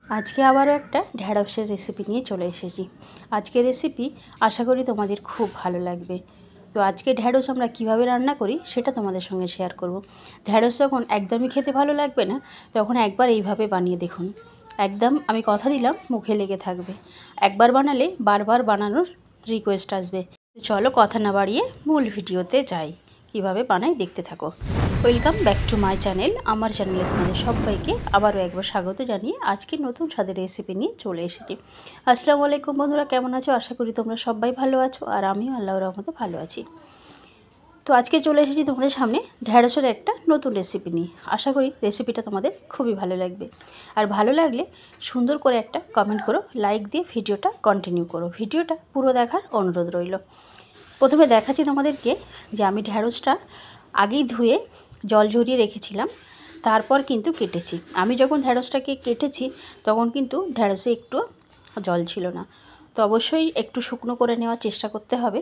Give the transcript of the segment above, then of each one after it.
আজকে আবারও একটা ঢ্যাঁড়সের রেসিপি নিয়ে চলে এসেছি। আজকের রেসিপি আশা করি তোমাদের খুব ভালো লাগবে। তো আজকে ঢ্যাঁড়স আমরা কিভাবে রান্না করি সেটা তোমাদের সঙ্গে শেয়ার করব। ঢ্যাঁড়স যখন একদমই খেতে ভালো লাগবে না তখন একবার এইভাবে বানিয়ে দেখুন, একদম আমি কথা দিলাম মুখে লেগে থাকবে। একবার বানালে বারবার বানানোর রিকোয়েস্ট আসবে। চলো কথা না বাড়িয়ে মূল ভিডিওতে যাই, কিভাবে বানাই দেখতে থাকো। Welcome back to my channel. আমার চ্যানেলে তোমাদের সবাইকে আবারও একবার স্বাগত জানিয়ে আজকে নতুন স্বাদের রেসিপি নিয়ে চলে এসেছি। আসসালামু আলাইকুম বন্ধুরা, কেমন আছো? আশা করি তোমরা সবাই ভালো আছো আর আমিও আল্লাহর রহমতে ভালো আছি। তো আজকে চলে এসেছি তোমাদের সামনে ঢ্যাঁড়সের একটা নতুন রেসিপি নিয়ে। আশা করি রেসিপিটা তোমাদের খুবই ভালো লাগবে। আর ভালো লাগলে সুন্দর করে একটা কমেন্ট করো, লাইক দিয়ে ভিডিওটা কন্টিনিউ করো। ভিডিওটা পুরো দেখার অনুরোধ রইল। প্রথমে দেখাচ্ছি তোমাদেরকে যে আমি ঢ্যাঁড়সটা আগেই ধুয়ে জল ঝরিয়ে রেখেছিলাম, তারপর কিন্তু কেটেছি। আমি যখন ঢ্যাঁড়সটাকে কেটেছি তখন কিন্তু ঢ্যাঁড়সে একটু জল ছিল না। তো অবশ্যই একটু শুকনো করে নেওয়ার চেষ্টা করতে হবে।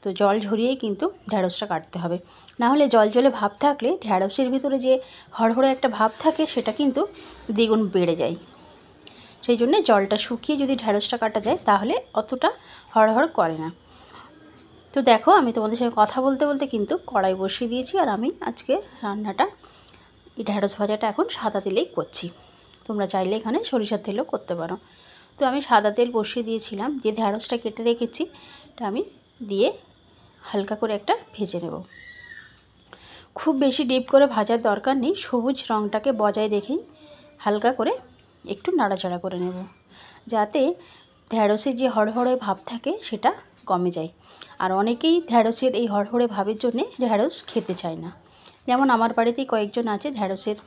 তো জল ঝরিয়েই কিন্তু ঢ্যাঁড়সটা কাটতে হবে, না হলে জল জলে ভাব থাকলে ঢ্যাঁড়সের ভিতরে যে হড়হড়ে একটা ভাব থাকে সেটা কিন্তু দ্বিগুণ বেড়ে যায়। সেই জন্যে জলটা শুকিয়ে যদি ঢ্যাঁড়সটা কাটা যায় তাহলে অতটা হড়হড় করে না। তো দেখো আমি তোমাদের সঙ্গে কথা বলতে বলতে কিন্তু কড়াই বসিয়ে দিয়েছি, আর আমি আজকে রান্নাটা এই ঢ্যাঁড়স ভাজাটা এখন সাদা তেলেই করছি। তোমরা চাইলে এখানে সরিষার তেলও করতে পারো। তো আমি সাদা তেল বসিয়ে দিয়েছিলাম, যে ঢ্যাঁড়সটা কেটে রেখেছি এটা আমি দিয়ে হালকা করে একটা ভেজে নেব। খুব বেশি ডিপ করে ভাজার দরকার নেই, সবুজ রঙটাকে বজায় রেখেই হালকা করে একটু নাড়াচাড়া করে নেব, যাতে ঢ্যাঁড়সের যে হড়হড়ে ভাব থাকে সেটা কমে যায়। আর অনেকেই ঢ্যাঁড়সের এই হড়হড়ে ভাবের জন্যে ঢ্যাঁড়স খেতে চায় না। যেমন আমার বাড়িতেই কয়েকজন আছে ঢ্যাঁড়সের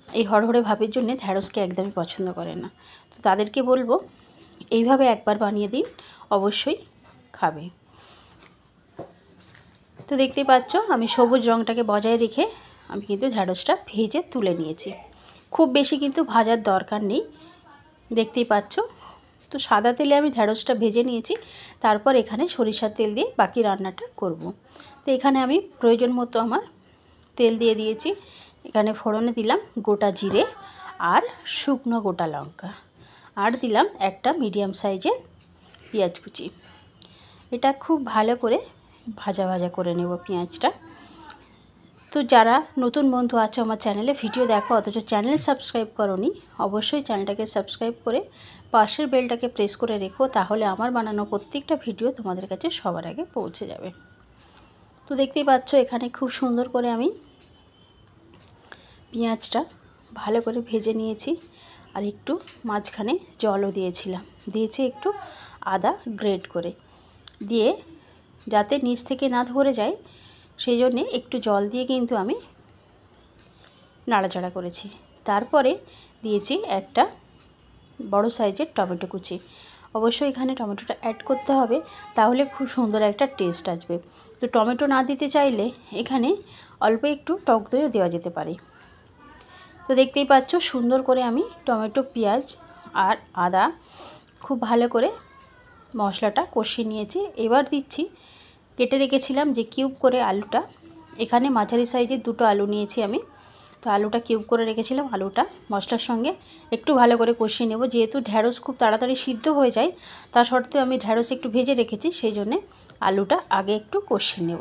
এই হড়হড়ে ভাবের জন্যে ঢ্যাঁড়সকে একদমই পছন্দ করে না। তো তাদেরকে বলবো এইভাবে একবার বানিয়ে দিন, অবশ্যই খাবে। তো দেখতেই পাচ্ছ আমি সবুজ রঙটাকে বজায় রেখে আমি কিন্তু ঢ্যাঁড়সটা ভেজে তুলে নিয়েছি। খুব বেশি কিন্তু ভাজার দরকার নেই, দেখতেই পাচ্ছ। তো সাদা তেলে আমি ঢ্যাঁড়সটা ভেজে নিয়েছি, তারপর এখানে সরিষার তেল দিয়ে বাকি রান্নাটা করব। তো এখানে আমি প্রয়োজন মতো আমার তেল দিয়ে দিয়েছি। এখানে ফোড়নে দিলাম গোটা জিরে আর শুকনো গোটা লঙ্কা, আর দিলাম একটা মিডিয়াম সাইজের পেঁয়াজ কুচি। এটা খুব ভালো করে ভাজা ভাজা করে নেব পেঁয়াজটা। তো যারা নতুন বন্ধু আছে আমার চ্যানেলে ভিডিও দেখো অথচ চ্যানেল সাবস্ক্রাইব করোনি, অবশ্যই চ্যানেলটাকে সাবস্ক্রাইব করে পাশের বেলটাকে প্রেস করে রেখো, তাহলে আমার বানানো প্রত্যেকটা ভিডিও তোমাদের কাছে সবার আগে পৌঁছে যাবে। তো দেখতেই পাচ্ছ এখানে খুব সুন্দর করে আমি পেঁয়াজটা ভালো করে ভেজে নিয়েছি, আর একটু মাঝখানে জলও দিয়েছি একটু আদা গ্রেট করে দিয়ে, যাতে নিচ থেকে না ধরে যায় সেই জন্যে একটু জল দিয়ে কিন্তু আমি নাড়াচাড়া করেছি। তারপরে দিয়েছি একটা বড় সাইজের টমেটো কুচি। অবশ্যই এখানে টমেটোটা অ্যাড করতে হবে, তাহলে খুব সুন্দর একটা টেস্ট আসবে। তো টমেটো না দিতে চাইলে এখানে অল্প একটু টক দইও দেওয়া যেতে পারে। তো দেখতেই পাচ্ছ সুন্দর করে আমি টমেটো, পেঁয়াজ আর আদা খুব ভালো করে মশলাটা কষিয়ে নিয়েছি। এবার দিচ্ছি কেটে রেখেছিলাম যে কিউব করে আলুটা। এখানে মাঝারি সাইজের দুটো আলু নিয়েছি আমি। তো আলুটা কিউব করে রেখেছিলাম, আলুটা মশলার সঙ্গে একটু ভালো করে কষিয়ে নেব। যেহেতু ঢ্যাঁড়স খুব তাড়াতাড়ি সিদ্ধ হয়ে যায়, তা সত্ত্বেও আমি ঢ্যাঁড়স একটু ভেজে রেখেছি, সেই জন্যে আলুটা আগে একটু কষিয়ে নেব।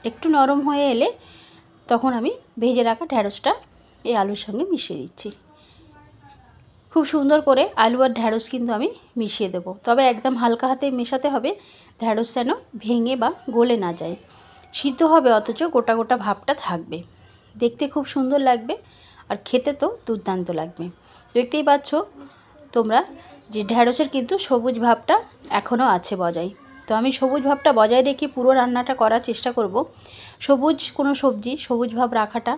একটু নরম হয়ে এলে তখন আমি ভেজে রাখা ঢ্যাঁড়সটা এই আলুর সঙ্গে মিশিয়ে দিচ্ছি। খুব সুন্দর করে আলু আর ঢ্যাঁড়স কিন্তু আমি মিশিয়ে দেবো, তবে একদম হালকা হাতে মেশাতে হবে, ঢ্যাঁড়স যেন ভেঙে বা গলে না যায়। সিদ্ধ হবে অথচ গোটা গোটা ভাবটা থাকবে, দেখতে খুব সুন্দর লাগবে আর খেতে তো দুর্দান্ত লাগবে। দেখতেই পাচ্ছ তোমরা যে ঢ্যাঁড়সের কিন্তু সবুজ ভাবটা এখনও আছে বজায়। তো আমি সবুজ ভাবটা বজায় রেখে পুরো রান্নাটা করার চেষ্টা করব। সবুজ কোনো সবজি সবুজ ভাব রাখাটা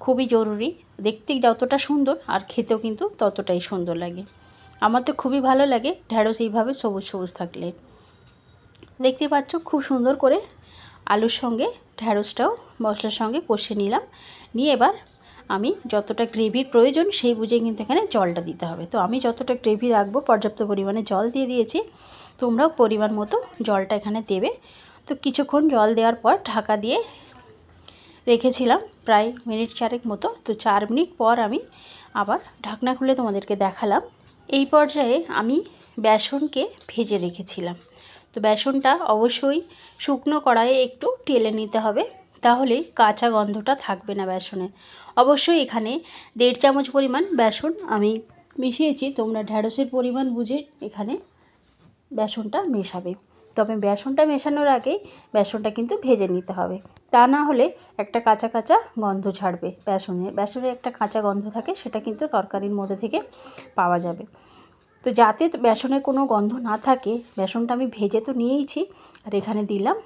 খুবই জরুরি, দেখতে যতটা সুন্দর আর খেতেও কিন্তু ততটাই সুন্দর লাগে। আমার তো খুবই ভালো লাগে ঢ্যাঁড়স এইভাবে সবুজ সবুজ থাকলে। দেখতে পাচ্ছ খুব সুন্দর করে আলুর সঙ্গে ঢ্যাঁড়সটাও মশলার সঙ্গে কষে নিলাম। নিয়ে এবার আমি যতটা গ্রেভির প্রয়োজন সেই বুঝে কিন্তু এখানে জলটা দিতে হবে। তো আমি যতটা গ্রেভি রাখবো পর্যাপ্ত পরিমাণে জল দিয়ে দিয়েছি, তোমরাও পরিমাণ মতো জলটা এখানে দেবে। তো কিছুক্ষণ জল দেওয়ার পর ঢাকা দিয়ে রেখেছিলাম প্রায় মিনিট 4 মতো। তো 4 মিনিট পর আমি আবার ঢাকনা খুলে তোমাদেরকে দেখালাম এই পর্যায়ে আমি বেসনকে ভেজে রেখেছিলাম। তো বেসনটা অবশ্যই শুকনো কড়াইয়ে একটু টেলে নিতে হবে, তাহলে কাঁচা গন্ধটা থাকবে না বেসনে। অবশ্যই এখানে 1.5 চামচ পরিমাণ বেসন আমি মিশিয়েছি। তোমরা ঢ্যাঁড়সের পরিমাণ বুঝে এখানে বেসনটা মেশাবে। তবে বেসনটা মেশানোর আগেই বেসনটা কিন্তু ভেজে নিতে হবে, তা না হলে একটা কাঁচা কাঁচা গন্ধ ছাড়বে। বেসনের একটা কাঁচা গন্ধ থাকে, সেটা কিন্তু তরকারির মধ্যে থেকে পাওয়া যাবে। তো যাতে বেসনের কোনো গন্ধ না থাকে, বেসনটা আমি ভেজে তো নিয়েইছি, আর এখানে দিলাম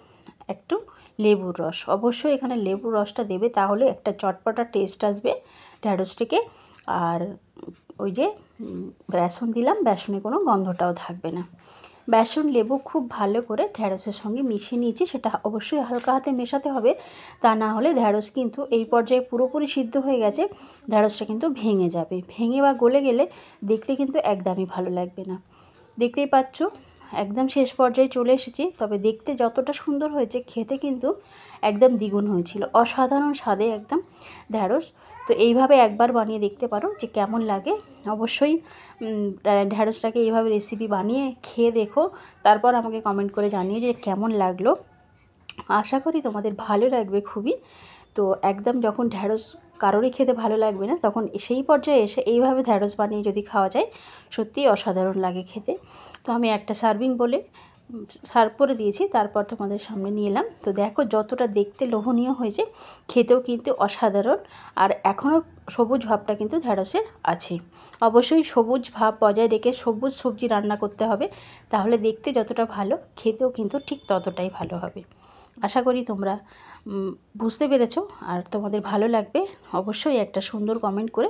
একটু লেবুর রস। অবশ্যই এখানে লেবুর রসটা দেবে, তাহলে একটা চটপটা টেস্ট আসবে ঢ্যাঁড়স থেকে। আর ওই যে বেসন দিলাম, বেসনে কোনো গন্ধটাও থাকবে না। বেসন লেবু খুব ভালো করে ঢ্যাঁড়সের সঙ্গে মিশিয়ে নিয়েছি। সেটা অবশ্যই হালকা হাতে মেশাতে হবে, তা না হলে ঢ্যাঁড়স কিন্তু এই পর্যায়ে পুরোপুরি সিদ্ধ হয়ে গেছে, ঢ্যাঁড়সটা কিন্তু ভেঙে যাবে। ভেঙে বা গলে গেলে দেখতে কিন্তু একদমই ভালো লাগবে না। দেখতেই পাচ্ছ একদম শেষ পর্যায়ে চলে এসেছি। তবে দেখতে যতটা সুন্দর হয়েছে, খেতে কিন্তু একদম দ্বিগুণ হয়েছিল। অসাধারণ স্বাদে একদম ঢ্যাঁড়স। তো এইভাবে একবার বানিয়ে দেখতে পারো যে কেমন লাগে। অবশ্যই ঢ্যাঁড়সটাকে এইভাবে রেসিপি বানিয়ে খেয়ে দেখো, তারপর আমাকে কমেন্ট করে জানিও যে কেমন লাগলো। আশা করি তোমাদের ভালো লাগবে খুবই। তো একদম যখন ঢ্যাঁড়স কারোরই খেতে ভালো লাগবে না, তখন সেই পর্যায়ে এসে এইভাবে ঢ্যাঁড়স বানিয়ে যদি খাওয়া যায়, সত্যিই অসাধারণ লাগে খেতে। তো আমি একটা সার্ভিং বলে সার্ভ করে দিয়েছি, তারপর তোমাদের সামনে নিয়ে এলাম। তো দেখো যতটা দেখতে লোভনীয় হয়েছে, খেতেও কিন্তু অসাধারণ। আর এখনও সবুজ ভাবটা কিন্তু ঢ্যাঁড়সের আছে। অবশ্যই সবুজ ভাব বজায় রেখে সবুজ সবজি রান্না করতে হবে, তাহলে দেখতে যতটা ভালো, খেতেও কিন্তু ঠিক ততটাই ভালো হবে। আশা করি তোমরা বুঝতে পেরেছো, আর তোমাদের ভালো লাগবে। অবশ্যই একটা সুন্দর কমেন্ট করে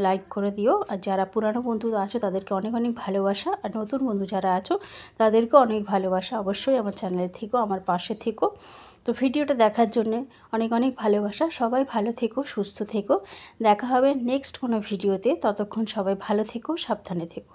লাইক করে দিও। আর যারা পুরানো বন্ধু আছো তাদেরকে অনেক অনেক ভালোবাসা, আর নতুন বন্ধু যারা আছো তাদেরকে অনেক ভালোবাসা। অবশ্যই আমার চ্যানেলে থেকো, আমার পাশে থেকো। তো ভিডিওটা দেখার জন্য অনেক অনেক ভালোবাসা। সবাই ভালো থেকো, সুস্থ থেকো। দেখা হবে নেক্সট কোনো ভিডিওতে। ততক্ষণ সবাই ভালো থেকো, সাবধানে থেকো।